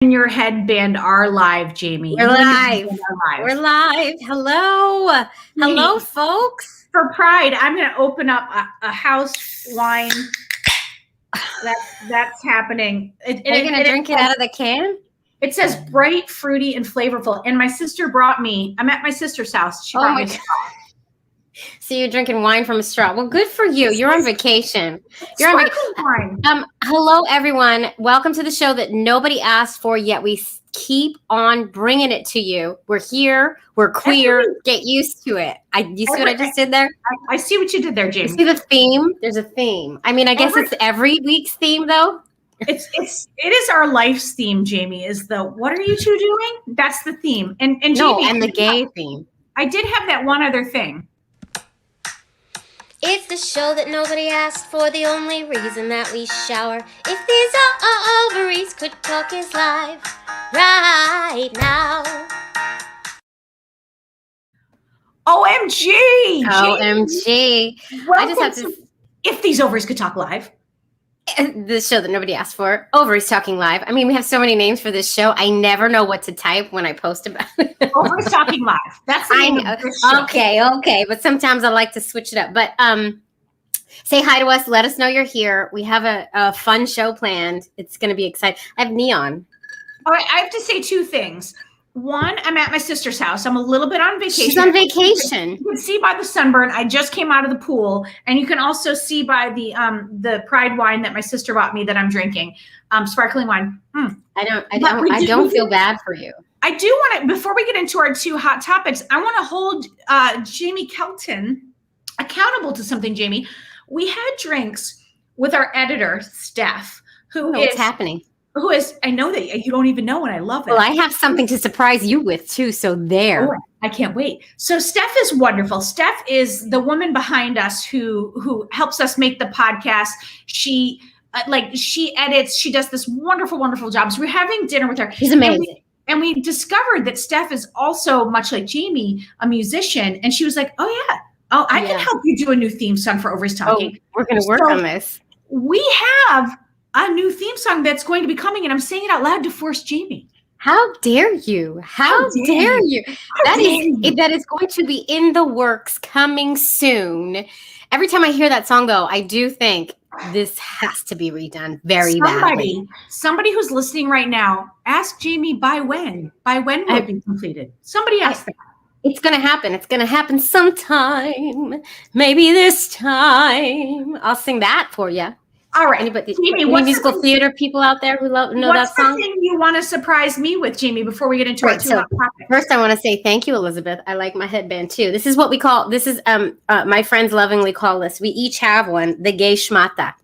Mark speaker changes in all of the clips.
Speaker 1: and your headband are live, Jamie.
Speaker 2: We're live. We're live. Hello. Hello, folks.
Speaker 1: For Pride, I'm going to open up a house wine. That's happening.
Speaker 2: Are you going to drink it out of the can?
Speaker 1: It says bright, fruity, and flavorful. And my sister brought me, I'm at my sister's house. She brought me a straw.
Speaker 2: So you're drinking wine from a straw. Well, good for you. You're on vacation. You're on vacation. Hello, everyone. Welcome to the show that nobody asked for, yet we keep on bringing it to you. We're here. We're queer. Get used to it. You see what I just did there?
Speaker 1: I see what you did there, Jamie.
Speaker 2: You see the theme? There's a theme. I mean, I guess it's every week's theme, though.
Speaker 1: It is our life's theme, Jamie, is the what are you two doing? That's the theme. And Jamie,
Speaker 2: and the gay theme.
Speaker 1: I did have that one other thing.
Speaker 3: It's the show that nobody asked for, the only reason that we shower. If these ovaries could talk is live right now.
Speaker 1: OMG!
Speaker 2: OMG. I just have to.
Speaker 1: If These Ovaries Could Talk Live.
Speaker 2: The show that nobody asked for, Ovaries Talking Live. I mean, we have so many names for this show. I never know what to type when I post about it.
Speaker 1: Ovaries Talking Live. That's the name of this show.
Speaker 2: Okay. But sometimes I like to switch it up. But say hi to us. Let us know you're here. We have a fun show planned. It's going to be exciting. I have neon.
Speaker 1: All right. I have to say two things. One, I'm at my sister's house. I'm a little bit on vacation.
Speaker 2: She's on vacation.
Speaker 1: You can see by the sunburn. I just came out of the pool, and you can also see by the Pride wine that my sister bought me that I'm drinking, sparkling wine.
Speaker 2: I don't feel bad for you.
Speaker 1: I do want to. Before we get into our two hot topics, I want to hold Jamie Kelton accountable to something. Jamie, we had drinks with our editor Steph,
Speaker 2: what's happening.
Speaker 1: Who is, I know that you don't even know, and I love it.
Speaker 2: Well, I have something to surprise you with too, so there.
Speaker 1: Oh, I can't wait. So Steph is wonderful. Steph is the woman behind us who helps us make the podcast. She edits, she does this wonderful, wonderful job. So we're having dinner with her.
Speaker 2: She's amazing.
Speaker 1: And we discovered that Steph is also, much like Jamie, a musician. And she was like, I can help you do a new theme song for Ovaries Talking.
Speaker 2: We're going to work on this.
Speaker 1: We have a new theme song that's going to be coming, and I'm saying it out loud to force Jamie.
Speaker 2: How dare you? How dare you? That is going to be in the works, coming soon. Every time I hear that song, though, I do think this has to be redone very badly.
Speaker 1: Somebody who's listening right now, ask Jamie by when. By when will it be completed? Somebody ask that.
Speaker 2: It's going to happen. It's going to happen sometime. Maybe this time. I'll sing that for you.
Speaker 1: All right.
Speaker 2: Jamie, any musical theater people out there who know that song?
Speaker 1: What's the thing you want to surprise me with, Jamie, before we get into our two hot topics?
Speaker 2: First, I want to say thank you, Elizabeth. I like my headband, too. This is what we call, my friends lovingly call this, we each have one, the gay schmata.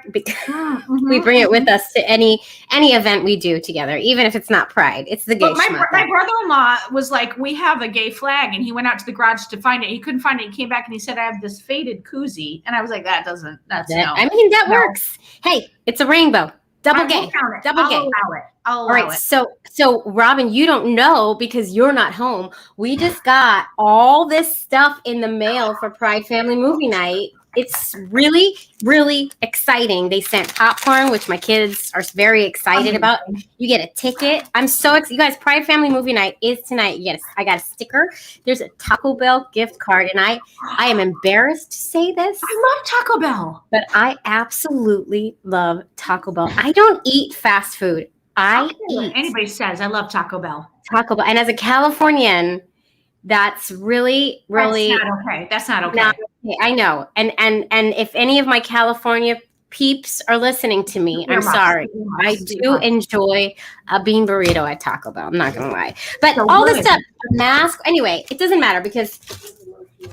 Speaker 2: Because we bring it with us to any event we do together, even if it's not Pride. It's the gay schmata.
Speaker 1: My brother-in-law was like, we have a gay flag, and he went out to the garage to find it. He couldn't find it. He came back and he said, I have this faded koozie. And I was like, no.
Speaker 2: I mean, that works. Hey, it's a rainbow. Double gay. Double gay.
Speaker 1: I'll allow it.
Speaker 2: All right. So Robin, you don't know because you're not home. We just got all this stuff in the mail for Pride Family Movie Night. It's really, really exciting. They sent popcorn, which my kids are very excited about. You get a ticket. I'm so excited. You guys, Pride Family Movie Night is tonight. Yes, I got a sticker. There's a Taco Bell gift card. And I am embarrassed to say this.
Speaker 1: I love Taco Bell.
Speaker 2: But I absolutely love Taco Bell. I don't eat fast food.
Speaker 1: Anybody says I love Taco Bell.
Speaker 2: Taco Bell. And as a Californian, that's really, really
Speaker 1: That's not okay.
Speaker 2: I know. And if any of my California peeps are listening to me, I'm sorry. I do enjoy a bean burrito at Taco Bell. I'm not going to lie. But all this stuff, mask, anyway, it doesn't matter because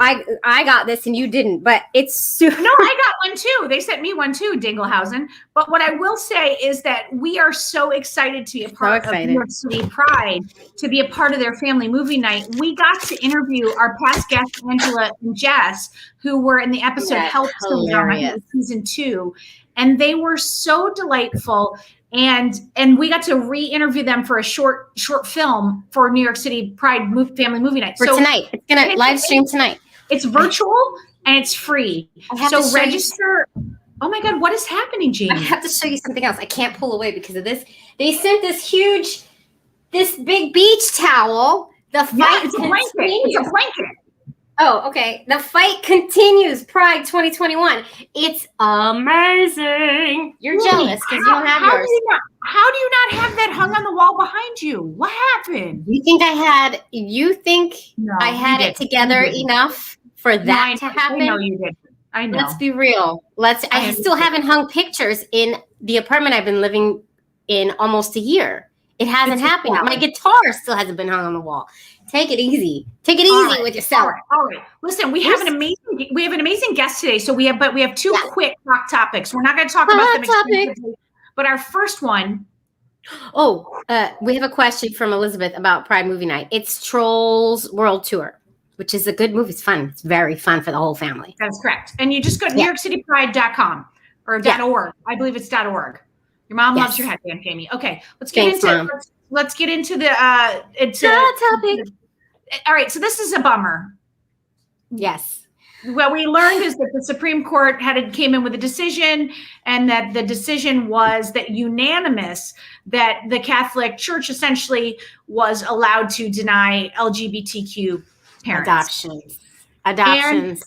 Speaker 2: I got this and you didn't, but it's super.
Speaker 1: No, I got one too. They sent me one too, Dinglehausen. But what I will say is that we are so excited to be a part of New York City Pride, to be a part of their family movie night. We got to interview our past guests, Angela and Jess, who were in the episode Help season 2. And they were so delightful. And we got to re-interview them for a short film for New York City Pride Family Movie Night.
Speaker 2: For tonight. It's going to live stream tonight.
Speaker 1: It's virtual and it's free. So register. Oh my God, what is happening, Jamie?
Speaker 2: I have to show you something else. I can't pull away because of this. They sent this big beach towel. The fight
Speaker 1: it's a blanket. It's a blanket.
Speaker 2: Oh, okay. The fight continues. Pride 2021. It's amazing. You're jealous because you don't have yours.
Speaker 1: How do you not have that hung on the wall behind you? What happened?
Speaker 2: You think I had it together enough for that to happen?
Speaker 1: I know you did. I know.
Speaker 2: Let's be real. I still haven't hung pictures in the apartment I've been living in almost a year. It hasn't happened. My guitar still hasn't been hung on the wall. Take it easy. Take it easy with yourself.
Speaker 1: All right. Listen, we have an amazing guest today. So we have two quick hot topics. We're not going to talk about them, but our first one.
Speaker 2: We have a question from Elizabeth about Pride Movie Night. It's Trolls World Tour, which is a good movie. It's fun. It's very fun for the whole family.
Speaker 1: That's correct. And you just go to NewYorkCityPride.com or .org. I believe it's .org. Your mom loves your headband, Jamie. Okay, let's get into the
Speaker 2: topic.
Speaker 1: All right, so this is a bummer.
Speaker 2: Yes.
Speaker 1: What we learned is that the Supreme Court came in with a decision, and that the decision was that unanimous that the Catholic Church essentially was allowed to deny LGBTQ parents
Speaker 2: adoptions.
Speaker 1: And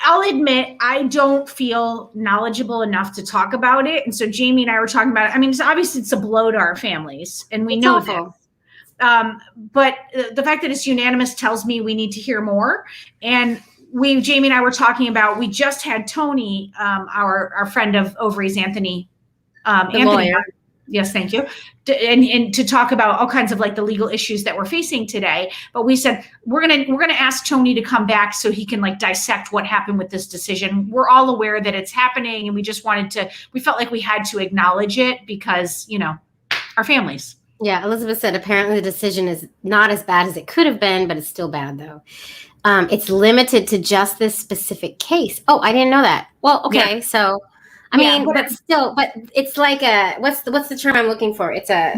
Speaker 1: I'll admit, I don't feel knowledgeable enough to talk about it. And so Jamie and I were talking about it. I mean, obviously it's a blow to our families, and we know that. But the fact that it's unanimous tells me we need to hear more. And Jamie and I were talking about, we just had Tony, our friend of Ovaries, Anthony.
Speaker 2: Lawyer.
Speaker 1: Yes, thank you. And to talk about all kinds of like the legal issues that we're facing today. But we said we're gonna ask Tony to come back so he can like dissect what happened with this decision. We're all aware that it's happening, and we felt like we had to acknowledge it because, our families.
Speaker 2: Yeah, Elizabeth said apparently the decision is not as bad as it could have been, but it's still bad though. It's limited to just this specific case. Oh, I didn't know that. Well, okay, so. I mean, but it's like what's the term I'm looking for? It's a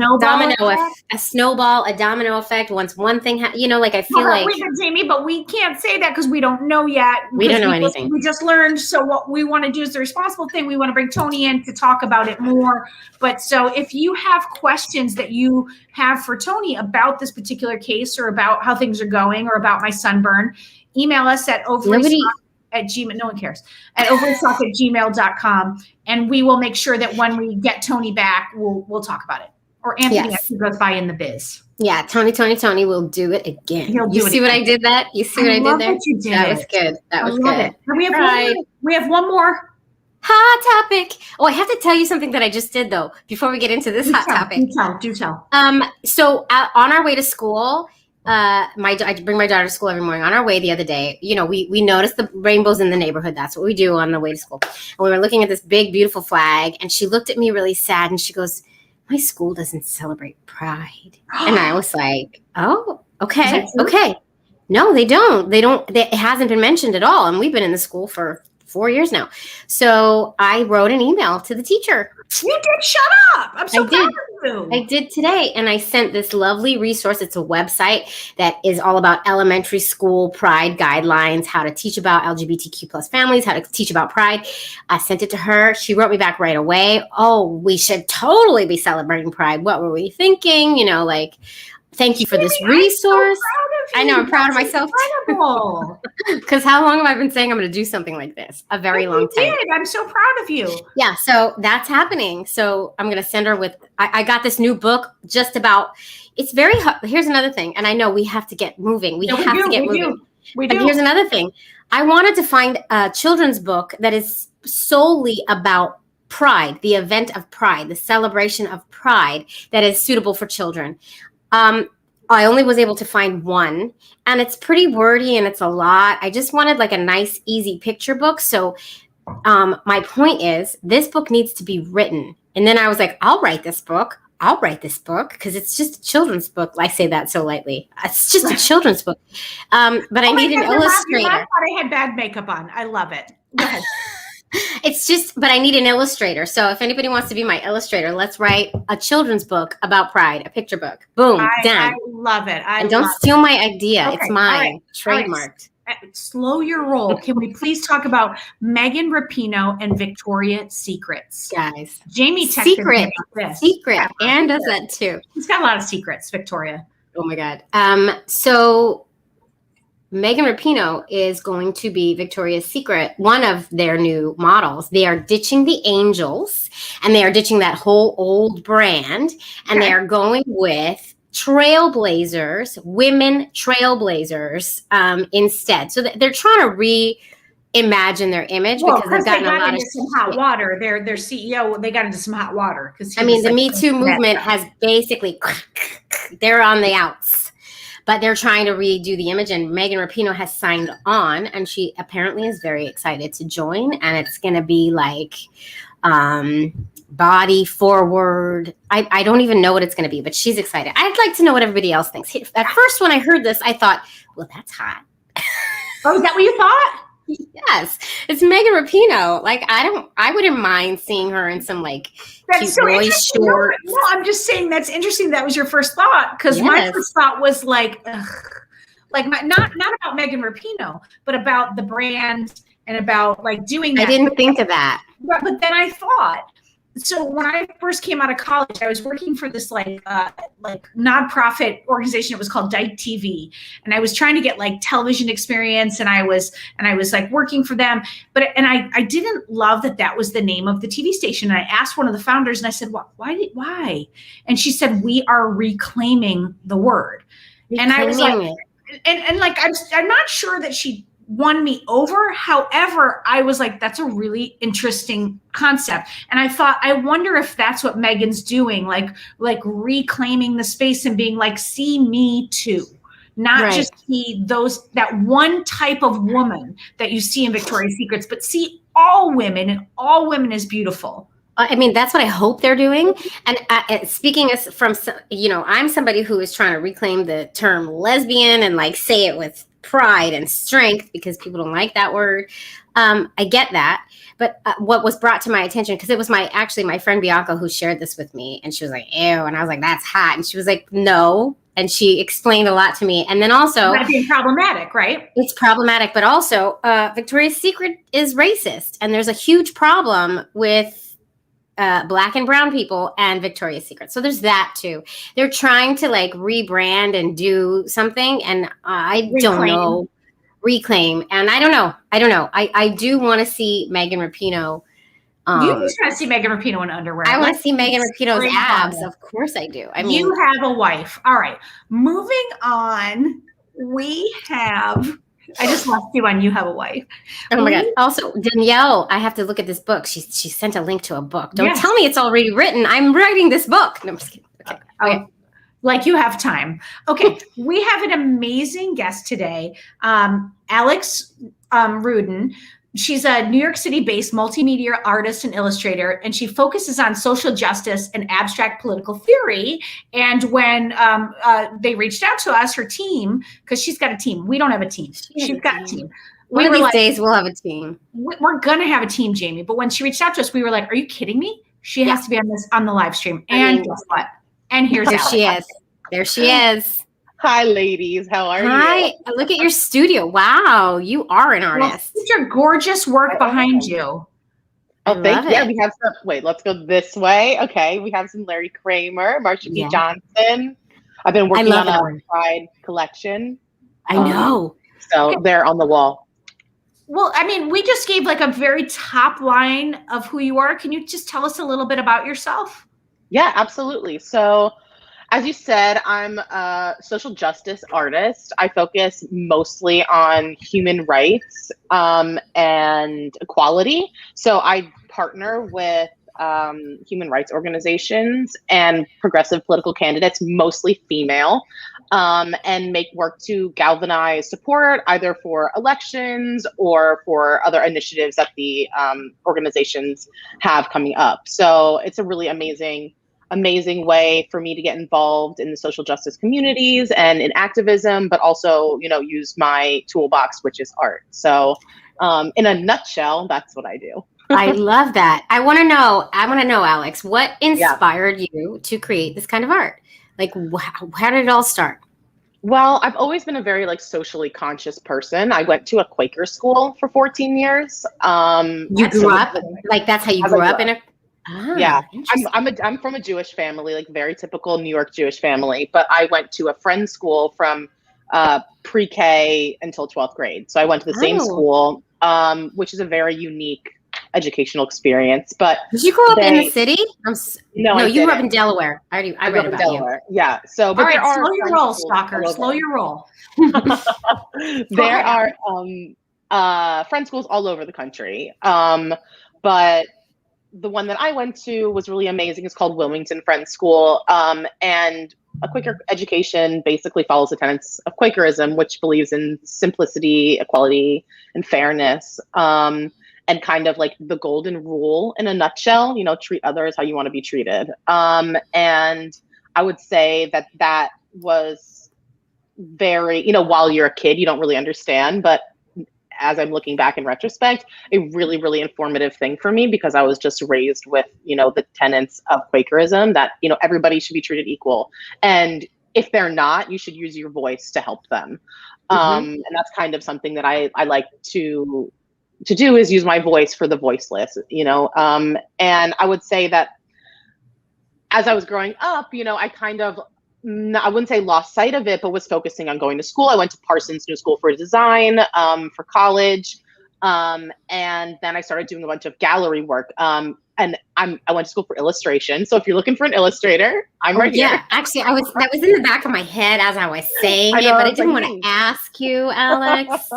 Speaker 2: snowball, a domino effect. Once one thing, I feel like
Speaker 1: Jamie, but we can't say that because we don't know yet.
Speaker 2: We don't know anything.
Speaker 1: We just learned. So what we want to do is the responsible thing. We want to bring Tony in to talk about it more. But so if you have questions that you have for Tony about this particular case, or about how things are going, or about my sunburn, email us at @gmail. No one cares. At overiestalk@gmail.com, and we will make sure that when we get Tony back, we'll talk about it. Or Anthony actually goes by in the biz.
Speaker 2: Yeah, Tony will do it again. You see what I did there? You see what I did there?
Speaker 1: You did
Speaker 2: that was good. That was good.
Speaker 1: We have one more
Speaker 2: hot topic. Oh, I have to tell you something that I just did though before we get into this hot topic.
Speaker 1: Do tell.
Speaker 2: So on our way to school. I bring my daughter to school every morning. On our way the other day, we noticed the rainbows in the neighborhood. That's what we do on the way to school. And we were looking at this big, beautiful flag, and she looked at me really sad, and she goes, "My school doesn't celebrate Pride." And I was like, "Oh, okay, okay." No, they don't. It hasn't been mentioned at all. And we've been in the school for 4 years now. So I wrote an email to the teacher.
Speaker 1: You did? Shut up. I'm so proud of you.
Speaker 2: I did today. And I sent this lovely resource. It's a website that is all about elementary school Pride guidelines, how to teach about LGBTQ plus families, how to teach about Pride. I sent it to her. She wrote me back right away. "Oh, we should totally be celebrating Pride. What were we thinking? Thank you for this resource." I know, I'm proud of myself.
Speaker 1: Incredible.
Speaker 2: Because how long have I been saying I'm going to do something like this? A very long time.
Speaker 1: I'm so proud of you.
Speaker 2: Yeah, so that's happening. So I'm going to send her with, I got this new book just about, it's very, here's another thing. And I know we have to get moving. We have to get moving.
Speaker 1: We do.
Speaker 2: But here's another thing. I wanted to find a children's book that is solely about Pride, the event of Pride, the celebration of Pride that is suitable for children. I only was able to find one, and it's pretty wordy and it's a lot. I just wanted like a nice, easy picture book. So my point is this book needs to be written. And then I was like, I'll write this book because it's just a children's book. I say that so lightly. It's just a children's book. But I need an illustrator.
Speaker 1: I thought I had bad makeup on. I love it. Go ahead.
Speaker 2: But I need an illustrator. So if anybody wants to be my illustrator, let's write a children's book about Pride, a picture book. Boom, done.
Speaker 1: I love it.
Speaker 2: And don't steal my idea. Okay. It's mine. Trademarked.
Speaker 1: slow your roll. Can we please talk about Megan Rapinoe and Victoria's Secrets?
Speaker 2: Guys,
Speaker 1: Jamie texted me about this.
Speaker 2: Secret. Anne does that too.
Speaker 1: She's got a lot of secrets, Victoria.
Speaker 2: Oh my God. So Megan Rapinoe is going to be Victoria's Secret, one of their new models. They are ditching the angels, and they are ditching that whole old brand, and they are going with trailblazers, women trailblazers instead. So they're trying to reimagine their image because they've gotten a lot of
Speaker 1: some hot water. Their CEO, they got into some hot water because
Speaker 2: the Me Too movement has basically they're on the outs. But they're trying to redo the image, and Megan Rapinoe has signed on, and she apparently is very excited to join. And it's going to be like body forward. I don't even know what it's going to be, but she's excited. I'd like to know what everybody else thinks. At first, when I heard this, I thought, well, that's hot.
Speaker 1: Oh, is that what you thought?
Speaker 2: Yes, it's Megan Rapinoe. Like, I wouldn't mind seeing her in some like cute boy shorts.
Speaker 1: No, I'm just saying that's interesting. That was your first thought, because my first thought was like, not about Megan Rapinoe, but about the brand and about like doing that.
Speaker 2: I didn't think of that.
Speaker 1: But then I thought, so when I first came out of college, I was working for this like nonprofit organization. It was called Dyke TV, and I was trying to get like television experience, and I was like working for them. But I didn't love that was the name of the TV station. And I asked one of the founders, and I said, why? And she said, we are reclaiming the word. And I was like, and like I'm not sure that she won me over. However, I was like, that's a really interesting concept. And I thought, I wonder if that's what Megan's doing, like reclaiming the space and being like, see me too. Not just see that one type of woman that you see in Victoria's Secrets, but see all women, and all women is beautiful.
Speaker 2: I mean, that's what I hope they're doing. And speaking as from, I'm somebody who is trying to reclaim the term lesbian and like say it with pride and strength, because people don't like that word. I get that. But what was brought to my attention, because it was my friend Bianca who shared this with me, and she was like, ew. And I was like, that's hot. And she was like, no. And she explained a lot to me. And then also,
Speaker 1: it's being problematic, right?
Speaker 2: It's problematic, but also Victoria's Secret is racist. And there's a huge problem with Black and brown people and Victoria's Secret. So there's that too. They're trying to like rebrand and do something. And I don't know. Reclaim. And I don't know. I do want to see Megan Rapinoe.
Speaker 1: You just want to see Megan Rapinoe in underwear.
Speaker 2: I want to see Megan Rapinoe's abs. Of course I do. I mean,
Speaker 1: you have a wife. All right. Moving on. We have, I just lost you on You Have a Wife.
Speaker 2: Oh my God. Also, Danielle, I have to look at this book. She sent a link to a book. Don't tell me it's already written. I'm writing this book. No, I'm just kidding. Okay.
Speaker 1: Like you have time. Okay. We have an amazing guest today. Alex Rudin. She's a New York City-based multimedia artist and illustrator, and she focuses on social justice and abstract political theory. And when they reached out to us, her team, because she's got a team. We don't have a team. She's got a team.
Speaker 2: One of these days we'll have a team.
Speaker 1: We're going to have a team, Jamie. But when she reached out to us, we were like, are you kidding me? She has to be on the live stream. And guess what? And here's
Speaker 2: there
Speaker 1: Alex.
Speaker 2: She is. There she is.
Speaker 4: Hi, ladies. How are you?
Speaker 2: Hi. Look at your studio. Wow. You are an artist.
Speaker 1: Look at your gorgeous work behind you.
Speaker 4: Oh, thank you. Yeah, we have some. Wait, let's go this way. Okay. We have some Larry Kramer, Marsha P. Johnson. I've been working on a Pride collection.
Speaker 2: I know.
Speaker 4: So they're on the wall.
Speaker 1: Well, I mean, we just gave like a very top line of who you are. Can you just tell us a little bit about yourself?
Speaker 4: Yeah, absolutely. So, as you said, I'm a social justice artist. I focus mostly on human rights and equality. So I partner with human rights organizations and progressive political candidates, mostly female, and make work to galvanize support either for elections or for other initiatives that the organizations have coming up. So it's a really amazing way for me to get involved in the social justice communities and in activism, but also, use my toolbox, which is art. So in a nutshell, that's what I do.
Speaker 2: I love that. I want to know, Alex, what inspired you to create this kind of art? Like, how did it all start?
Speaker 4: Well, I've always been a very like socially conscious person. I went to a Quaker school for 14 years.
Speaker 2: You grew up like that's how you grew up in a.
Speaker 4: Yeah, I'm from a Jewish family, like very typical New York Jewish family. But I went to a friend's school from pre-K until 12th grade. So I went to the same school, which is a very unique educational experience. But
Speaker 2: did you grow up in the city?
Speaker 4: No,
Speaker 2: you grew up in Delaware. I read about
Speaker 4: Delaware. Yeah. So, but
Speaker 1: all right, slow your roll, stalker. Slow your roll.
Speaker 4: There are friend schools all over the country. But the one that I went to was really amazing. It's called Wilmington Friends School. And a Quaker education basically follows the tenets of Quakerism, which believes in simplicity, equality, and fairness. And kind of like the golden rule in a nutshell, treat others how you want to be treated. And I would say that was very, while you're a kid, you don't really understand, but as I'm looking back in retrospect, a really, really informative thing for me because I was just raised with, the tenets of Quakerism that, everybody should be treated equal. And if they're not, you should use your voice to help them. And that's kind of something that I like to do is use my voice for the voiceless, and I would say that as I was growing up, I kind of, I wouldn't say lost sight of it, but was focusing on going to school. I went to Parsons New School for Design for college. And then I started doing a bunch of gallery work. And I went to school for illustration. So if you're looking for an illustrator, I'm right here.
Speaker 2: Yeah, actually, that was in the back of my head as I was saying it, but I didn't want to ask you, Alex.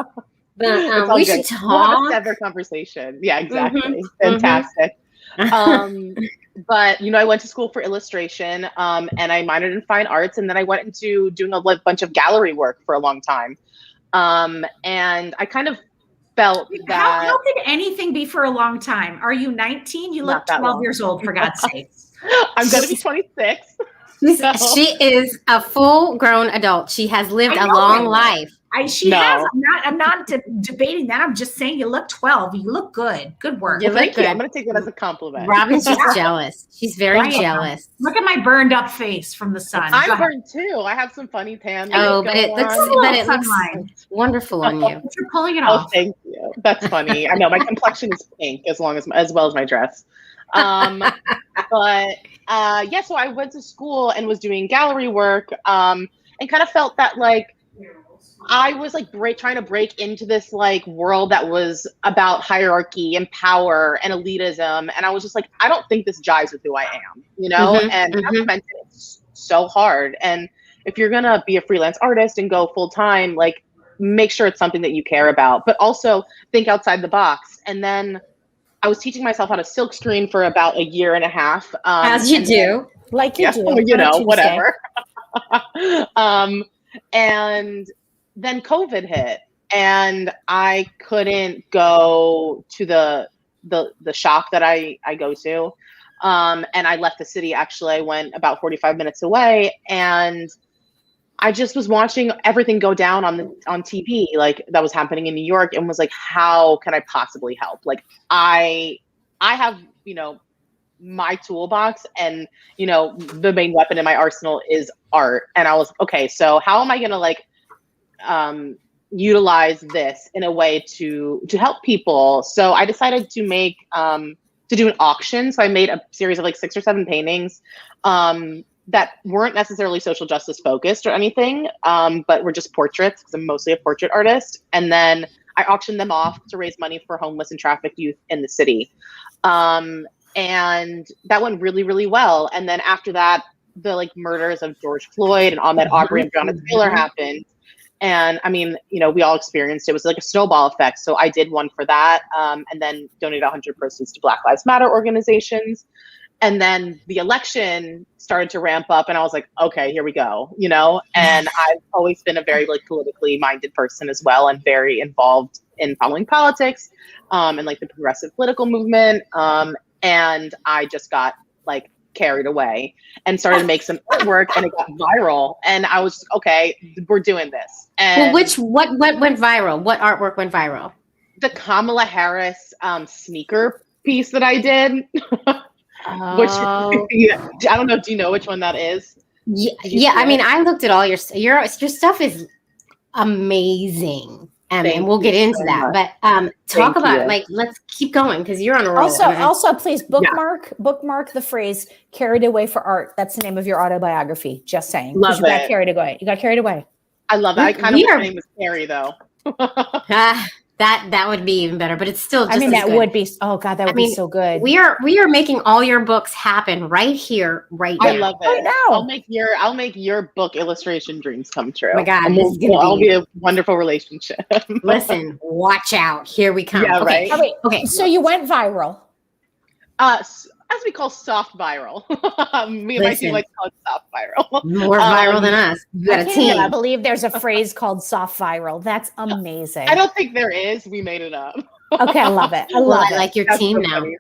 Speaker 2: But we should talk.
Speaker 4: We'll have a separate conversation. Yeah, exactly. Fantastic. But I went to school for illustration, and I minored in fine arts, and then I went into doing a bunch of gallery work for a long time. And I kind of felt that.
Speaker 1: How could anything be for a long time? Are you 19? You look 12 years old, for God's sakes.
Speaker 4: I'm going to be 26.
Speaker 2: So. She is a full-grown adult. She has lived a long life.
Speaker 1: I'm not debating that. I'm just saying you look 12. You look good. Good work.
Speaker 4: Thank you. I'm going to take that as a compliment.
Speaker 2: Robin's just jealous. She's very jealous.
Speaker 1: Look at my burned up face from the sun.
Speaker 4: I'm burned too. I have some funny tan.
Speaker 2: But it looks wonderful on you.
Speaker 1: You're pulling it off.
Speaker 4: Oh, thank you. That's funny. I know my complexion is pink as well as my dress. But so I went to school and was doing gallery work, and kind of felt that like I was like trying to break into this like world that was about hierarchy and power and elitism, and I was just like, I don't think this jives with who I am, and I've meant it so hard. And if you're gonna be a freelance artist and go full time, like make sure it's something that you care about, but also think outside the box. And then I was teaching myself how to silk screen for about a year and a half.
Speaker 2: As you do.
Speaker 5: Like you do.
Speaker 4: Whatever. And then COVID hit and I couldn't go to the shop that I go to. And I left the city. Actually, I went about 45 minutes away, and I just was watching everything go down on TV, like that was happening in New York, and was like, how can I possibly help? Like I have, my toolbox, and the main weapon in my arsenal is art. And I was okay, so how am I gonna like utilize this in a way to help people? So I decided to make to do an auction. So I made a series of like 6 or 7 paintings that weren't necessarily social justice focused or anything, but were just portraits because I'm mostly a portrait artist. And then I auctioned them off to raise money for homeless and trafficked youth in the city. And that went really, really well. And then after that, the like murders of George Floyd and Ahmaud Arbery and Breonna Taylor happened. And I mean, we all experienced it. It was like a snowball effect. So I did one for that, and then donated 100 proceeds to Black Lives Matter organizations. And then the election started to ramp up, and I was like, okay, here we go, And I've always been a very like politically minded person as well, and very involved in following politics, and like the progressive political movement. And I just got like carried away and started to make some artwork, and it got viral. And I was okay, we're doing this. And
Speaker 2: what went viral? What artwork went viral?
Speaker 4: The Kamala Harris sneaker piece that I did. Which I don't know. Do you know which one that is?
Speaker 2: Yeah. I mean, I looked at all your stuff is amazing. And we'll get into that. But talk about like, let's keep going because you're on a roll.
Speaker 5: Also, please bookmark the phrase "carried away for art." That's the name of your autobiography. Just saying.
Speaker 4: Love
Speaker 5: you got carried away. You got carried away.
Speaker 4: I love it. I kind of wish my name was Carrie though.
Speaker 2: That would be even better, but it's still just
Speaker 5: that would be be so good.
Speaker 2: We are making all your books happen right here, right now.
Speaker 4: I love it.
Speaker 5: Right now.
Speaker 4: I'll make your book illustration dreams come true.
Speaker 2: Oh my God,
Speaker 4: it'll be a wonderful relationship.
Speaker 2: Listen, watch out. Here we come.
Speaker 4: Yeah,
Speaker 2: okay.
Speaker 4: right.
Speaker 5: Okay. So you went viral.
Speaker 4: As we call soft viral. Me and my team like to call it soft viral.
Speaker 2: More viral than us. You got a team.
Speaker 5: I believe there's a phrase called soft viral. That's amazing.
Speaker 4: I don't think there is. We made it up.
Speaker 5: Okay, I love it. I like
Speaker 2: your team so now.
Speaker 4: Funny.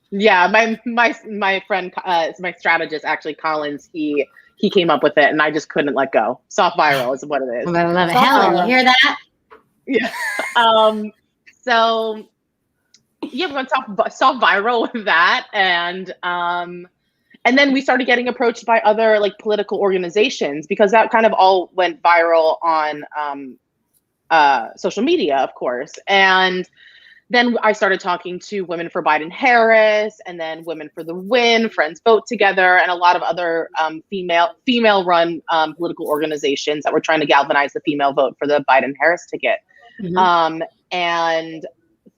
Speaker 4: Yeah, my friend, my strategist, actually, Collins, he came up with it, and I just couldn't let go. Soft viral is what it is.
Speaker 2: I love it. Helen, you hear that?
Speaker 4: Yeah. So. Yeah, we went soft viral with that, and then we started getting approached by other like political organizations because that kind of all went viral on social media, of course. And then I started talking to Women for Biden-Harris, and then Women for the Win, Friends Vote Together, and a lot of other female-run political organizations that were trying to galvanize the female vote for the Biden-Harris ticket. Mm-hmm. And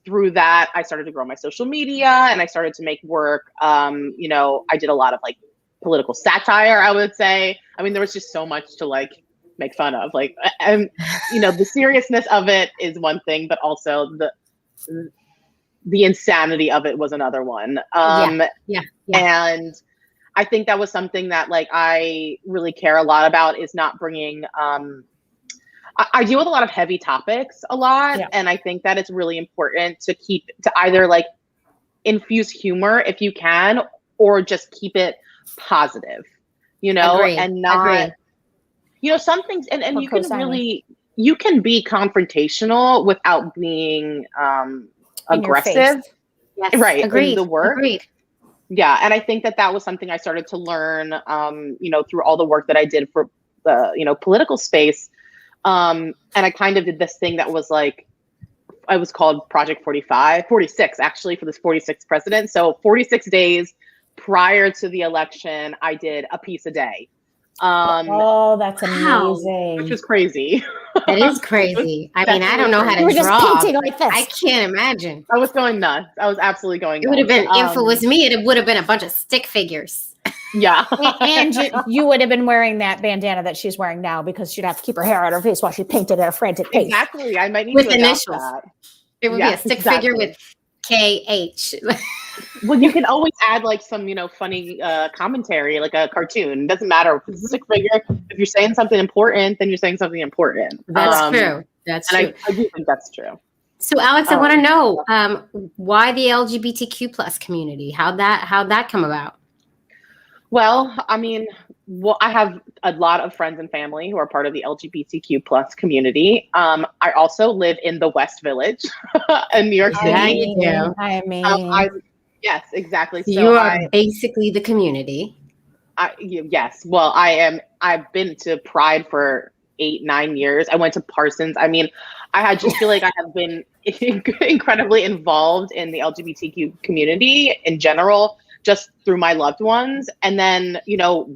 Speaker 4: through that, I started to grow my social media and I started to make work. I did a lot of like political satire, I would say. I mean, there was just so much to like make fun of. Like, and the seriousness of it is one thing, but also the insanity of it was another one. Yeah. And I think that was something that like I really care a lot about is not bringing. I deal with a lot of heavy topics a lot. Yeah. And I think that it's really important to either like infuse humor if you can, or just keep it positive,
Speaker 2: Agreed.
Speaker 4: And not, some things, and you can really, you can be confrontational without being aggressive.
Speaker 2: Yes.
Speaker 4: Right.
Speaker 2: Agreed.
Speaker 4: In the work.
Speaker 2: Agreed.
Speaker 4: Yeah. And I think that was something I started to learn, through all the work that I did for the, political space. And I kind of did this thing that was like, I was called Project 46 actually for this 46th president. So 46 days prior to the election, I did a piece a day.
Speaker 5: That's amazing.
Speaker 4: Which is crazy.
Speaker 2: It is crazy. I mean, I don't know how to draw.
Speaker 5: You were just painting like this.
Speaker 2: I can't imagine.
Speaker 4: I was going nuts. I was absolutely going nuts.
Speaker 2: It would have been, if it was me, it would have been a bunch of stick figures.
Speaker 4: Yeah.
Speaker 5: And you would have been wearing that bandana that she's wearing now because she'd have to keep her hair out of her face while she painted at a frantic pace.
Speaker 4: Exactly. I might need
Speaker 2: with
Speaker 4: to
Speaker 2: initials.
Speaker 4: That.
Speaker 2: It would be a stick figure with KH.
Speaker 4: Well, you can always add like some, funny commentary, like a cartoon. It doesn't matter if it's a stick figure. If you're saying something important, then you're saying something important.
Speaker 2: That's true. That's true.
Speaker 4: I do think that's true.
Speaker 2: So, Alex, I want to know why the LGBTQ plus community? How'd that come about?
Speaker 4: Well, I mean, I have a lot of friends and family who are part of the LGBTQ plus community. I also live in the West Village in New York City.
Speaker 2: Yeah, you do.
Speaker 5: I mean,
Speaker 4: yes, exactly. So
Speaker 2: you are basically the community.
Speaker 4: Yes. Well, I've been to Pride for 8-9 years. I went to Parsons. I mean, I just feel like I have been incredibly involved in the LGBTQ community in general, just through my loved ones. And then,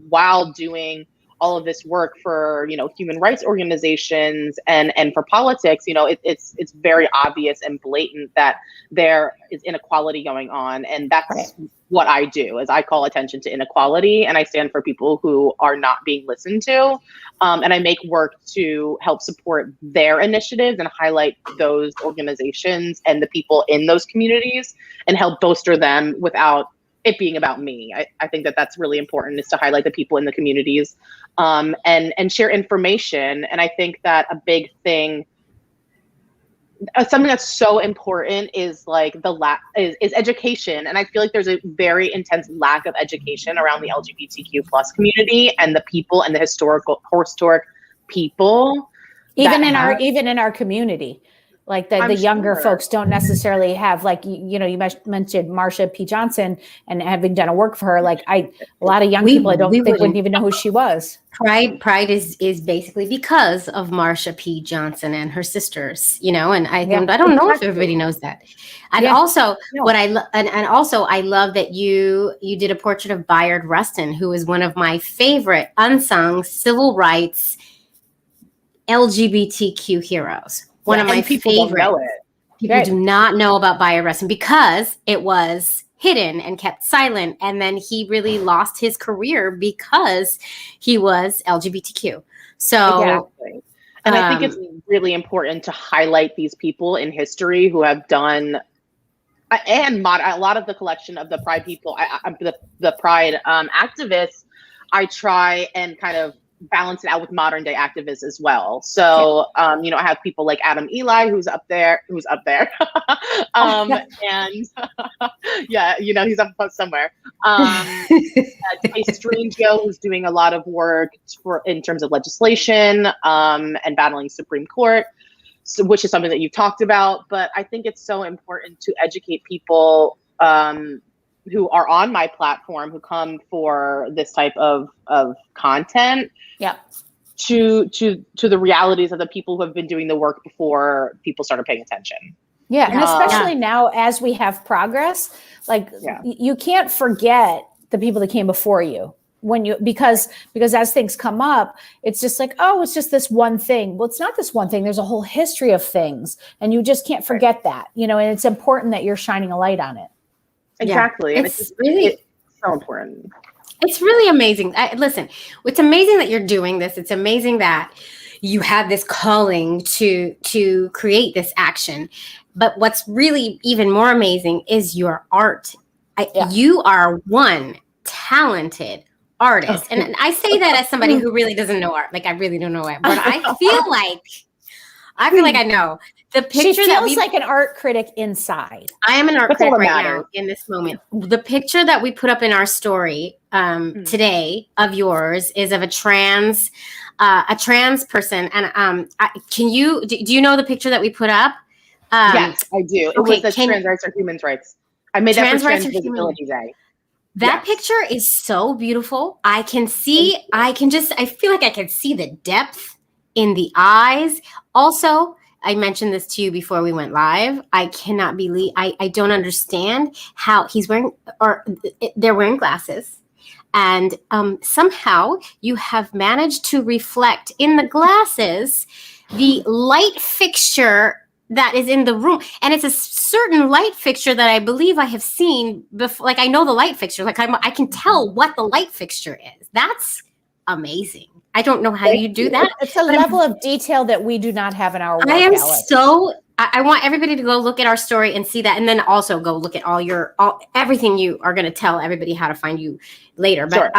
Speaker 4: while doing all of this work for, human rights organizations and for politics, it's very obvious and blatant that there is inequality going on. And that's what I do, is I call attention to inequality, and I stand for people who are not being listened to. And I make work to help support their initiatives and highlight those organizations and the people in those communities and help bolster them without it being about me. I think that that's really important, is to highlight the people in the communities and share information. And I think that a big thing, something that's so important is like is education. And I feel like there's a very intense lack of education around the LGBTQ plus community and the people and the historic people.
Speaker 5: Even in our community. Like the younger folks don't necessarily have, like, you mentioned Marsha P. Johnson and having done a work for her. Like a lot of young people, I don't think wouldn't even know who she was.
Speaker 2: Pride is basically because of Marsha P. Johnson and her sisters, and I don't know if everybody knows that. And also I love that you did a portrait of Bayard Rustin, who is one of my favorite unsung civil rights LGBTQ heroes. One of my favorite. People do not know about Bayard Rustin because it was hidden and kept silent. And then he really lost his career because he was LGBTQ. So,
Speaker 4: exactly. And I think it's really important to highlight these people in history who have done, and a lot of the collection of the Pride people, the Pride activists, I try and kind of balance it out with modern day activists as well. So, I have people like Adam Eli, who's up there. And he's up somewhere. Strangio, who's doing a lot of work in terms of legislation, and battling Supreme Court, which is something that you've talked about. But I think it's so important to educate people, who are on my platform, who come for this type of content, to the realities of the people who have been doing the work before people started paying attention.
Speaker 5: Yeah, and especially now as we have progress, you can't forget the people that came before you because as things come up, it's just like, oh, it's just this one thing. Well, it's not this one thing. There's a whole history of things, and you just can't forget that, and it's important that you're shining a light on it.
Speaker 4: Exactly.
Speaker 2: Yeah.
Speaker 4: And it's so important.
Speaker 2: It's really amazing. Listen, it's amazing that you're doing this. It's amazing that you have this calling to create this action. But what's really even more amazing is your art. You are one talented artist. And I say that as somebody who really doesn't know art. Like, I really don't know it. But I feel like I know. The picture
Speaker 5: she feels like an art critic inside.
Speaker 2: I am an art critic right now in this moment. The picture that we put up in our story today of yours is of a trans person. And do you know the picture that we put up?
Speaker 4: Yes, I do. It was the Trans Rights or Human Rights. I made that for Trans Visibility Day.
Speaker 2: That picture is so beautiful. I feel like I can see the depth in the eyes. Also, I mentioned this to you before we went live. I cannot believe, I don't understand how they're wearing glasses. And somehow you have managed to reflect in the glasses the light fixture that is in the room. And it's a certain light fixture that I believe I have seen before. Like, I know the light fixture. Like, I can tell what the light fixture is. That's amazing. I don't know how you do that.
Speaker 5: It's a level of detail that we do not have in our work.
Speaker 2: I want everybody to go look at our story and see that, and then also go look at everything you are going to tell everybody how to find you later. But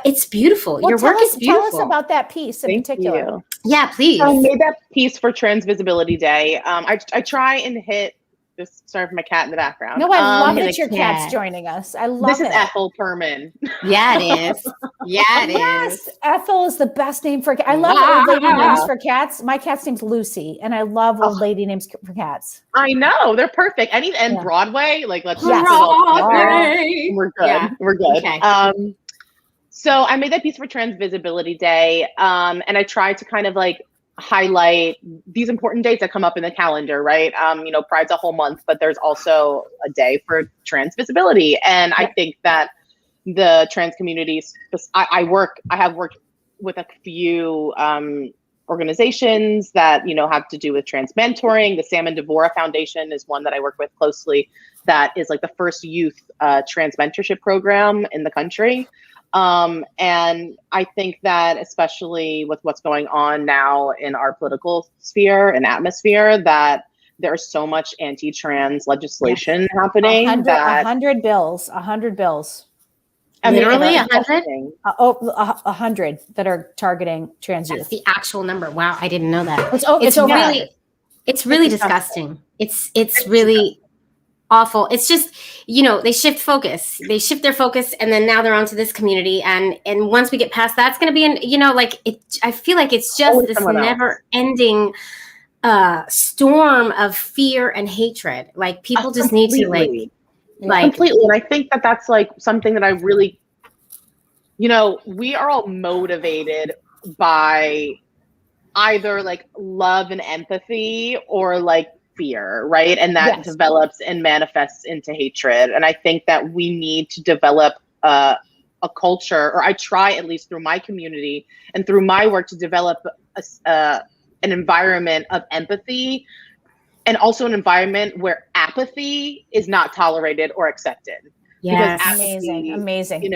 Speaker 2: it's beautiful. Your work is beautiful.
Speaker 5: Tell us about that piece in particular.
Speaker 4: You.
Speaker 2: Yeah, please.
Speaker 4: So I made that piece for Trans Visibility Day. I try and hit. Sorry for my cat in the background.
Speaker 5: No, I love that your cat's joining us. I love
Speaker 4: this. This is Ethel Perman.
Speaker 2: Yeah, it is. Yeah, it is.
Speaker 5: Ethel is the best name for. I love old lady names for cats. My cat's name's Lucy, and I love old lady names for cats.
Speaker 4: I know, they're perfect. And Broadway, like let's just we're good. Yeah. We're good. Okay. So I made that piece for Trans Visibility Day, and I tried to kind of like highlight these important dates that come up in the calendar, right? Pride's a whole month, but there's also a day for trans visibility. And I think that the trans communities, I have worked with a few organizations that, have to do with trans mentoring. The Sam and Devorah Foundation is one that I work with closely. That is like the first youth trans mentorship program in the country. And I think that especially with what's going on now in our political sphere and atmosphere, that there's so much anti-trans legislation happening.
Speaker 5: 100 bills.
Speaker 2: Literally 100?
Speaker 5: 100 that are targeting trans youth.
Speaker 2: That's the actual number. Wow, I didn't know that.
Speaker 5: It's really
Speaker 2: disgusting. It's really awful. It's just, they shift their focus, and then now they're onto this community. And once we get past that, it's going to be I feel like it's just
Speaker 4: Always
Speaker 2: this
Speaker 4: someone
Speaker 2: never ending storm of fear and hatred. Like people just need to
Speaker 4: completely. And I think that that's like something that I really, we are all motivated by either like love and empathy or like fear, right? And that develops and manifests into hatred. And I think that we need to develop a culture, or I try at least through my community and through my work to develop an environment of empathy, and also an environment where apathy is not tolerated or accepted.
Speaker 2: Yes.
Speaker 4: Because apathy,
Speaker 5: amazing.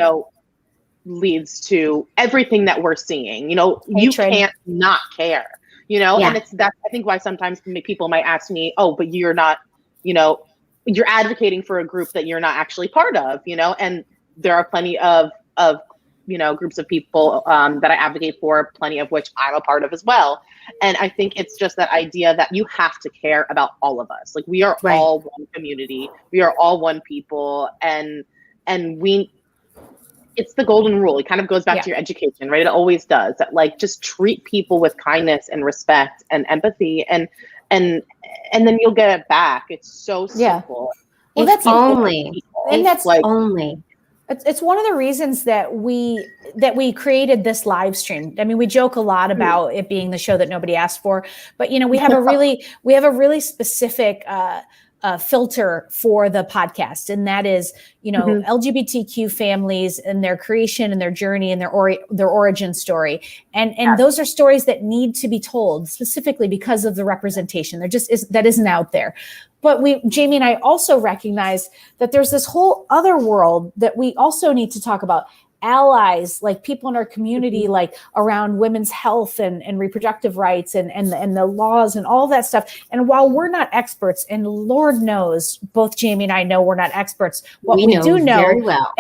Speaker 4: Leads to everything that we're seeing. You can't not care. And that's I think why sometimes people might ask me, oh, but you're not, you're advocating for a group that you're not actually part of, and there are plenty of groups of people that I advocate for, plenty of which I'm a part of as well. And I think it's just that idea that you have to care about all of us. Like we are all one community, we are all one people, and it's the golden rule. It kind of goes back to your education, right? It always does. That like just treat people with kindness and respect and empathy, and then you'll get it back. It's so simple.
Speaker 5: Well,
Speaker 2: it's only
Speaker 5: it's one of the reasons that we created this live stream. I mean, we joke a lot about it being the show that nobody asked for, but we have a really specific filter for the podcast, and that is LGBTQ families and their creation and their journey and their origin story, and those are stories that need to be told specifically because of the representation. There just isn't out there. But Jamie and I also recognize that there's this whole other world that we also need to talk about. Allies, like people in our community, like around women's health and reproductive rights and the laws and all that stuff. And while we're not experts, and Lord knows, both Jamie and I know we're not experts, what we do know
Speaker 2: very well.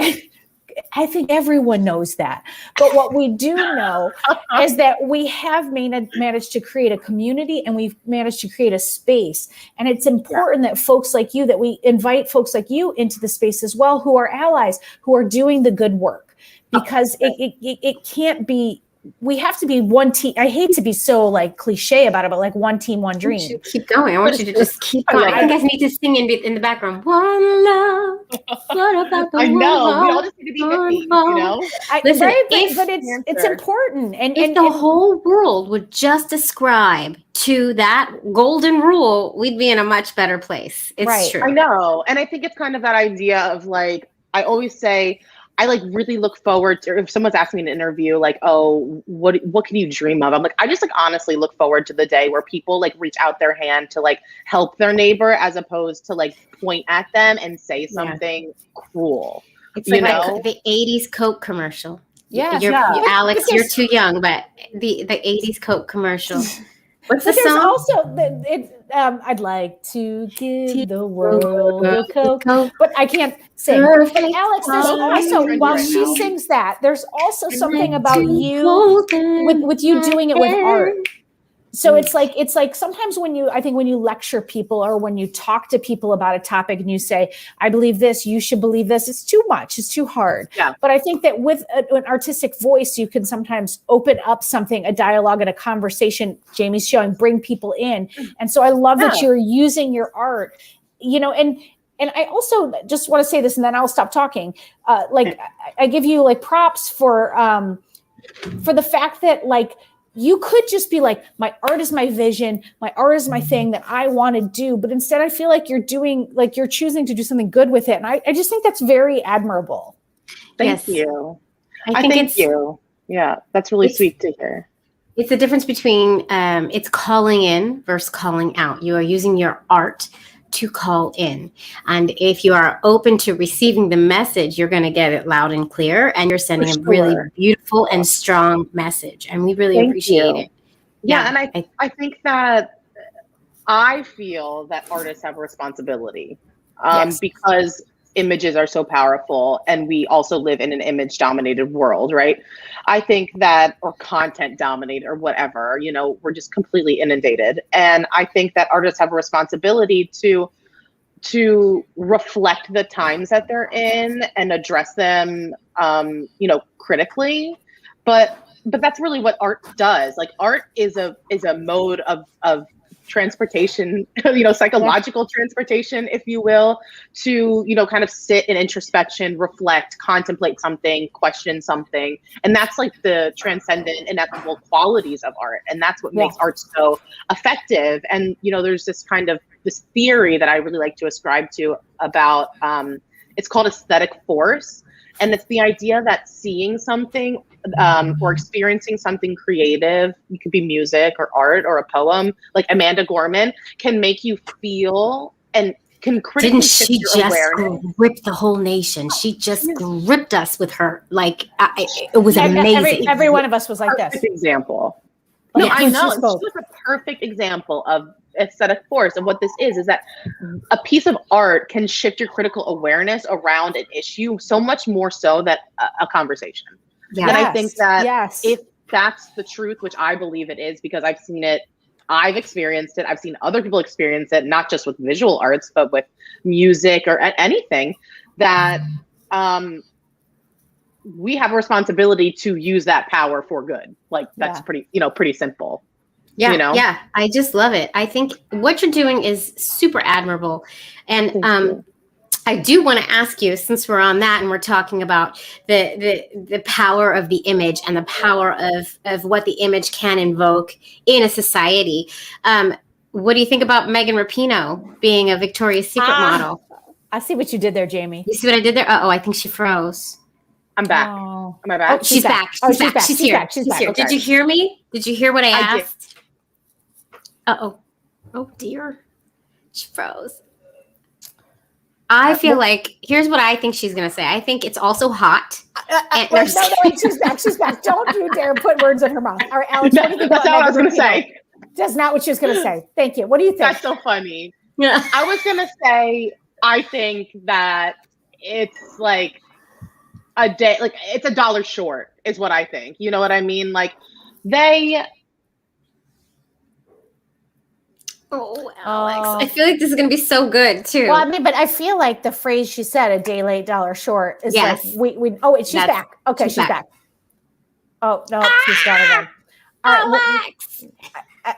Speaker 5: I think everyone knows that. But what we do know is that we have managed to create a community, and we've managed to create a space. And it's important that that we invite folks like you into the space as well, who are allies, who are doing the good work. Because it can't be, we have to be one team. I hate to be so like cliche about it, but like one team, one dream.
Speaker 2: Keep going. I want you to just keep going. I think I need to sing in the background. One love. What about the
Speaker 4: I know.
Speaker 2: Love?
Speaker 4: We all just need to be hippies,
Speaker 2: Listen,
Speaker 5: but it's important. And
Speaker 2: if the whole world would just ascribe to that golden rule, we'd be in a much better place. It's true.
Speaker 4: I know. And I think it's kind of that idea of like, I always say, I like really look forward to, if someone's asking me in an interview, like, oh, what can you dream of? I'm like, I just like honestly look forward to the day where people like reach out their hand to like help their neighbor, as opposed to like point at them and say something cruel.
Speaker 2: It's like the 80s Coke commercial.
Speaker 5: Yeah.
Speaker 2: Alex, you're too young, but the 80s Coke commercial. What's the song?
Speaker 5: Also, I'd like to give the world a Coke, but I can't sing. But Alex, there's also, while she sings that, there's also something about you with you doing it with art. So it's like sometimes when you lecture people, or when you talk to people about a topic and you say, I believe this, you should believe this, it's too much, it's too hard. Yeah. But I think that with an artistic voice, you can sometimes open up something, a dialogue and a conversation. Jamie's showing, bring people in. And so I love that you're using your art, and I also just want to say this, and then I'll stop talking. I give you like props for the fact that like, you could just be like, my art is my vision, my art is my thing that I want to do. But instead, I feel like you're choosing to do something good with it. And I just think that's very admirable.
Speaker 4: Thank you. Thank you. Yeah, that's really sweet to hear.
Speaker 2: It's the difference between it's calling in versus calling out. You are using your art to call in. And if you are open to receiving the message, you're going to get it loud and clear, and you're sending a really beautiful and strong message. And we really appreciate it.
Speaker 4: Yeah. And I think that I feel that artists have a responsibility because images are so powerful, and we also live in an image dominated world, right? I think that, or content dominated or whatever, we're just completely inundated. And I think that artists have a responsibility to reflect the times that they're in and address them, critically. But that's really what art does. Like, art is a mode of transportation, psychological transportation, if you will, to, kind of sit in introspection, reflect, contemplate something, question something. And that's like the transcendent, ineffable qualities of art. And that's what makes art so effective. And, there's this theory that I really like to ascribe to about, it's called aesthetic force. And it's the idea that seeing something or experiencing something creative, it could be music or art or a poem, like Amanda Gorman, can make you feel and can critically shift your awareness.
Speaker 2: Didn't she just grip the whole nation? She just gripped us with her, it was amazing.
Speaker 5: Every one of us was like this.
Speaker 4: Perfect example. No, I know. It's just a perfect example of aesthetic force. And what this is that a piece of art can shift your critical awareness around an issue so much more so than a conversation.
Speaker 2: Yes.
Speaker 4: And I think that if that's the truth, which I believe it is, because I've seen it, I've experienced it, I've seen other people experience it, not just with visual arts, but with music or anything, that we have a responsibility to use that power for good. Like, that's pretty simple.
Speaker 2: Yeah, yeah, I just love it. I think what you're doing is super admirable. And I do want to ask you, since we're on that and we're talking about the power of the image and the power of what the image can invoke in a society. What do you think about Megan Rapinoe being a Victoria's Secret model?
Speaker 5: I see what you did there, Jamie.
Speaker 2: You see what I did there? Uh-oh, I think she froze.
Speaker 4: I'm back.
Speaker 5: Oh.
Speaker 4: Am I back?
Speaker 2: Oh, she's back. She's back. She's here. She's here.
Speaker 4: Okay.
Speaker 2: Did you hear me? Did you hear what I asked? Uh-oh. Oh, dear. She froze. I feel like, here's what I think she's going to say. I think it's also hot.
Speaker 5: Wait, she's back. She's back. Don't you dare put words in her mouth. All right, Alex, what do you think?
Speaker 4: That's not what I was going to say.
Speaker 5: That's not what she was going to say. Thank you. What do you think?
Speaker 4: That's so funny. Yeah. I was going to say, I think that it's like a day, like it's $1 short is what I think. You know what I mean? Like
Speaker 2: Oh, Alex. I feel like this is going to be so good too.
Speaker 5: Well, I mean, but I feel like the phrase she said, "a day late, $1 short," is like she's back. Okay, she's back. Oh, no, she's gone again.
Speaker 2: Alex.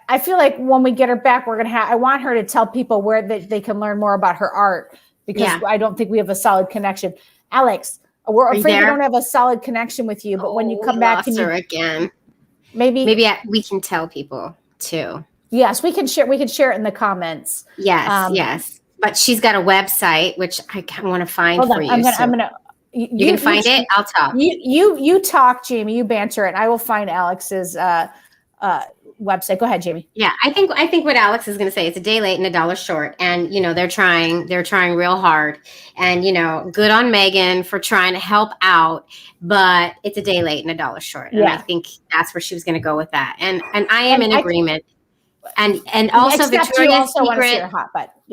Speaker 5: I feel like when we get her back, I want her to tell people where they can learn more about her art, because I don't think we have a solid connection. Alex, we're afraid we don't have a solid connection with you, but when you come back, can you
Speaker 2: again?
Speaker 5: Maybe
Speaker 2: we can tell people too.
Speaker 5: Yes, we can share. We can share it in the comments.
Speaker 2: Yes, yes. But she's got a website, which I want to find for you.
Speaker 5: I'm gonna.
Speaker 2: You can find it. I'll talk.
Speaker 5: You talk, Jamie. You banter it. I will find Alex's website. Go ahead, Jamie.
Speaker 2: Yeah, I think what Alex is going to say, it's a day late and $1 short, and they're trying real hard, and good on Megan for trying to help out, but it's a day late and $1 short, and I think that's where she was going to go with that, and I am in agreement. And also Victoria's Secret.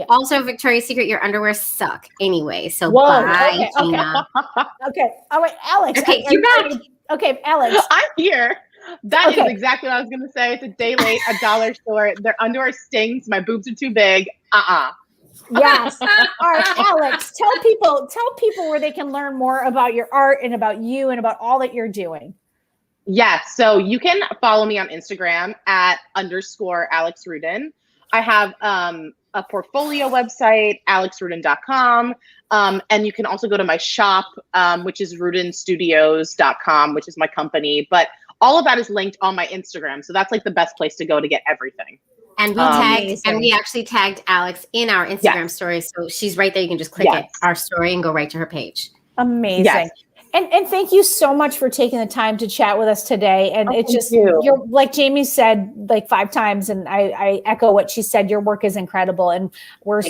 Speaker 2: Also Victoria's Secret, your underwear suck anyway. So bye, Gina.
Speaker 5: Okay. All right, Alex.
Speaker 2: Okay, you're back.
Speaker 5: Okay, Alex.
Speaker 4: I'm here. That is exactly what I was gonna say. It's a day late, $1 short. Their underwear stings. My boobs are too big.
Speaker 5: Yes. All right, Alex. Tell people where they can learn more about your art and about you and about all that you're doing.
Speaker 4: Yes. So you can follow me on Instagram at _Alex Rudin. I have a portfolio website, alexrudin.com. And you can also go to my shop, which is rudinstudios.com, which is my company. But all of that is linked on my Instagram. So that's like the best place to go to get everything.
Speaker 2: And we actually tagged Alex in our Instagram story. So she's right there. You can just click our story and go right to her page.
Speaker 5: Amazing. Yes. And thank you so much for taking the time to chat with us today. And it's just, you're like Jamie said like 5 times, and I echo what she said. Your work is incredible, and we're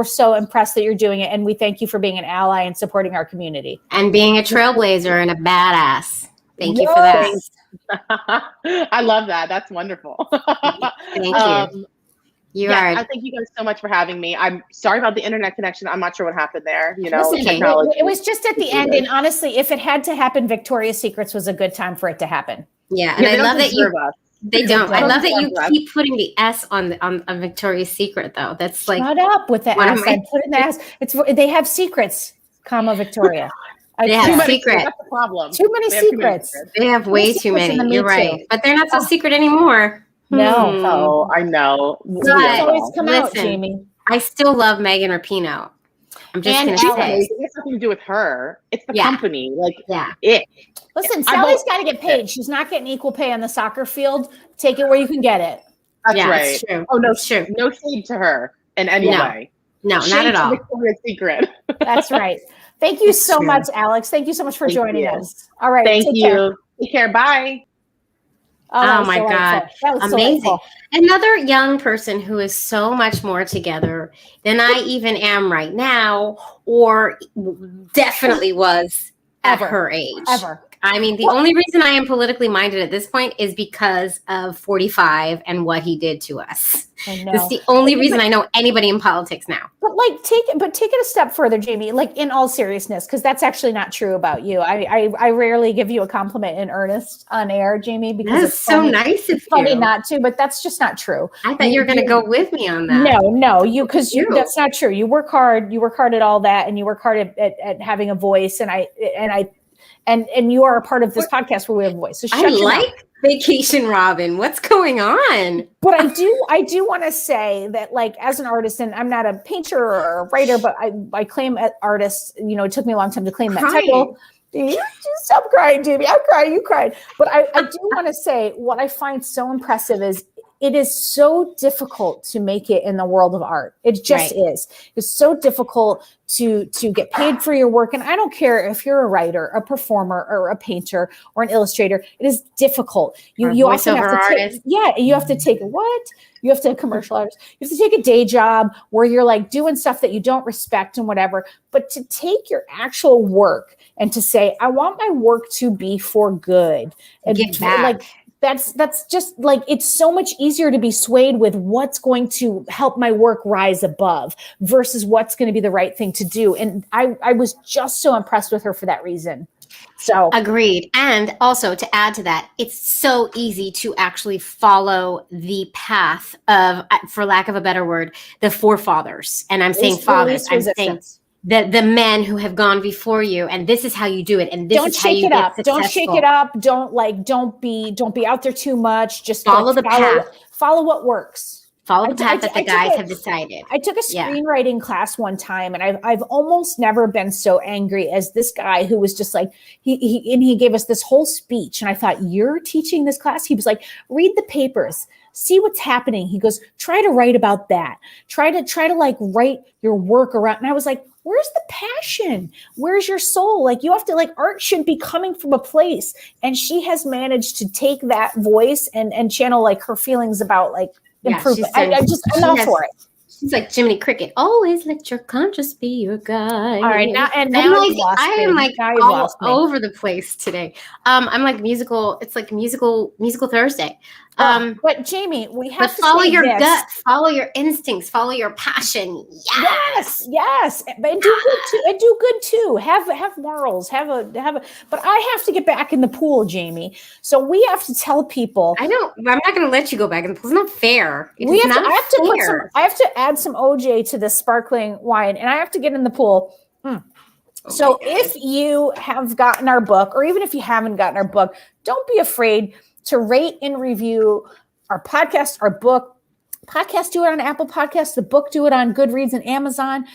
Speaker 5: so impressed that you're doing it. And we thank you for being an ally and supporting our community
Speaker 2: and being a trailblazer and a badass. Thank you for that.
Speaker 4: I love that. That's wonderful.
Speaker 2: Thank you.
Speaker 4: I thank you guys so much for having me. I'm sorry about the internet connection. I'm not sure what happened there.
Speaker 5: It was just at the end. And honestly, if it had to happen, Victoria's Secrets was a good time for it to happen.
Speaker 2: Yeah. And I love that They don't. I love that you keep putting the S on Victoria's Secret, though. That's like,
Speaker 5: shut up with the S. I put in the S. They have secrets, comma Victoria.
Speaker 2: They have secrets.
Speaker 4: That's the problem.
Speaker 5: Too many secrets.
Speaker 2: They have way too many. You're right, but they're not so secret anymore.
Speaker 5: No.
Speaker 4: Oh, I know.
Speaker 5: It's always come out, Jamie.
Speaker 2: I still love Megan Rapinoe. I'm just going to say.
Speaker 4: It has nothing to do with her. It's the company. Like,
Speaker 5: Listen, Sally's got to get paid. She's not getting equal pay on the soccer field. Take it where you can get it.
Speaker 4: That's right.
Speaker 2: It's true.
Speaker 4: Oh, no,
Speaker 2: it's true.
Speaker 4: No shade to her in any way.
Speaker 2: No, not at all.
Speaker 4: Victoria's Secret.
Speaker 5: That's right. Thank you so much, Alex. Thank you so much for joining us. All right.
Speaker 4: Thank you. Take care. Bye.
Speaker 2: Oh my God.
Speaker 5: That was
Speaker 2: amazing.
Speaker 5: Delightful.
Speaker 2: Another young person who is so much more together than I even am right now, or definitely was at her age. I mean, the only reason I am politically minded at this point is because of 45 and what he did to us. That's the only reason I know anybody in politics now.
Speaker 5: But like, take it a step further, Jamie. Like, in all seriousness, because that's actually not true about you. I rarely give you a compliment in earnest on air, Jamie, because
Speaker 2: that's so nice of you.
Speaker 5: Funny not to, but that's just not true.
Speaker 2: I thought you were going to go with me on that.
Speaker 5: No, that's not true. You work hard. You work hard at all that, and you work hard at having a voice. And you are a part of this podcast where we have a voice. So
Speaker 2: I like Vacation Robin. What's going on?
Speaker 5: But I do want to say that, like, as an artist, and I'm not a painter or a writer, but I claim as artist. You know, it took me a long time to claim that title. Stop crying, Jamie. I'm crying. You cried. But I do want to say what I find so impressive is it is so difficult to make it in the world of art. It just is. It's so difficult to get paid for your work. And I don't care if you're a writer, a performer, or a painter, or an illustrator. It is difficult. You often have to take, you have to take you have to commercial artists. You have to take a day job where you're like doing stuff that you don't respect and whatever. But to take your actual work and to say, I want my work to be for good and
Speaker 2: give back.
Speaker 5: Like, that's just like, it's so much easier to be swayed with what's going to help my work rise above versus what's going to be the right thing to do. And I was just so impressed with her for that reason. So
Speaker 2: agreed. And also to add to that, it's so easy to actually follow the path of, for lack of a better word, the forefathers. And I'm saying fathers, I'm saying the men who have gone before you, and this is how you do it, and this is how you get successful.
Speaker 5: Don't shake it up. Don't be out there too much. Just
Speaker 2: follow the path.
Speaker 5: Follow what works.
Speaker 2: Follow the path that the guys have decided.
Speaker 5: I took a screenwriting class one time, and I've almost never been so angry as this guy who was just like, he gave us this whole speech, and I thought, you're teaching this class? He was like, read the papers. See what's happening. He goes, try to write about that. Try to like write your work around. And I was like, where's the passion? Where's your soul? Like, you have to, like, art should be coming from a place. And she has managed to take that voice and channel like her feelings about like improvement. I'm all for it.
Speaker 2: She's like Jiminy Cricket. Always let your conscience be your guide.
Speaker 5: All right, now I
Speaker 2: am like all over the place today. I'm like musical. It's like musical Thursday.
Speaker 5: But Jamie, we have to
Speaker 2: follow your gut, follow your instincts, follow your passion.
Speaker 5: Yes, and do good too. Have morals. Have a. But I have to get back in the pool, Jamie. So we have to tell people.
Speaker 2: I'm not going to let you go back in the pool. It's not fair.
Speaker 5: I have to add some OJ to this sparkling wine, and I have to get in the pool. So if you have gotten our book, or even if you haven't gotten our book, don't be afraid to rate and review our podcast, our book. Podcast, do it on Apple Podcasts. The book, do it on Goodreads and Amazon.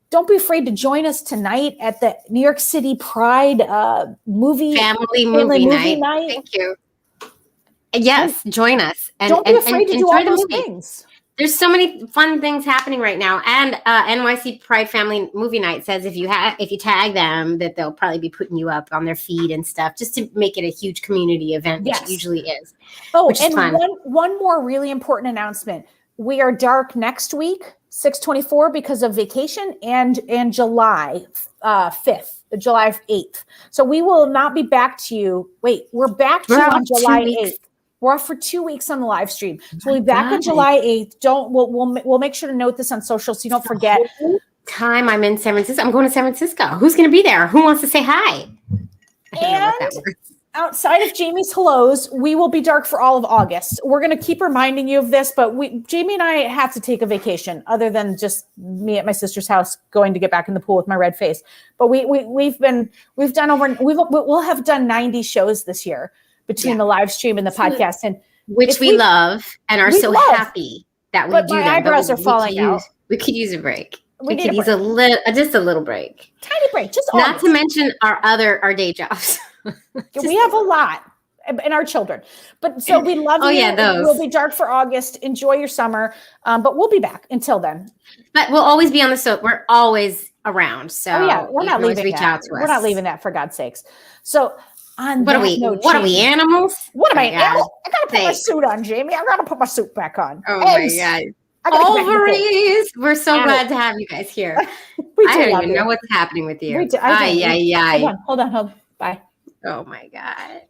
Speaker 5: Don't be afraid to join us tonight at the New York City Pride
Speaker 2: family movie night. Thank you. Yes, join us. And
Speaker 5: don't be afraid to do all those things.
Speaker 2: There's so many fun things happening right now. And NYC Pride Family Movie Night says if you tag them, that they'll probably be putting you up on their feed and stuff, just to make it a huge community event, which it usually is.
Speaker 5: Oh, and one more really important announcement. We are dark next week, 6/24, because of vacation, and July 5th, July 8th. So we will not be back to you. Wait, we're back to you on July 8th. We're off for 2 weeks on the live stream. So we'll be back on July 8th. We'll make sure to note this on social so you don't forget.
Speaker 2: Time I'm in San Francisco. I'm going to San Francisco. Who's going to be there? Who wants to say hi? I don't know what that
Speaker 5: outside of Jamie's hellos, we will be dark for all of August. We're going to keep reminding you of this, but Jamie and I have to take a vacation other than just me at my sister's house going to get back in the pool with my red face. But we'll have done 90 shows this year between the live stream and the podcast, and
Speaker 2: which we love and are so happy that we do.
Speaker 5: My eyebrows are falling out.
Speaker 2: We could use a break.
Speaker 5: We
Speaker 2: could use just a little break.
Speaker 5: Tiny break, just
Speaker 2: not to mention our day jobs.
Speaker 5: We have a lot, and our children. But so we love you.
Speaker 2: Yeah, those.
Speaker 5: We'll be dark for August. Enjoy your summer, but we'll be back until then.
Speaker 2: But we'll always be on the soap. We're always around. So
Speaker 5: we're not leaving
Speaker 2: reach out to us.
Speaker 5: We're not leaving that, for God's sakes. So on
Speaker 2: what are we? What are we, animals?
Speaker 5: What am I, animals? I gotta put my suit on, Jamie. I gotta put my suit back on.
Speaker 2: Oh my God. Ovaries. We're so glad to have you guys here. I don't even know what's happening with you.
Speaker 5: Hold on. Bye.
Speaker 2: Oh my God.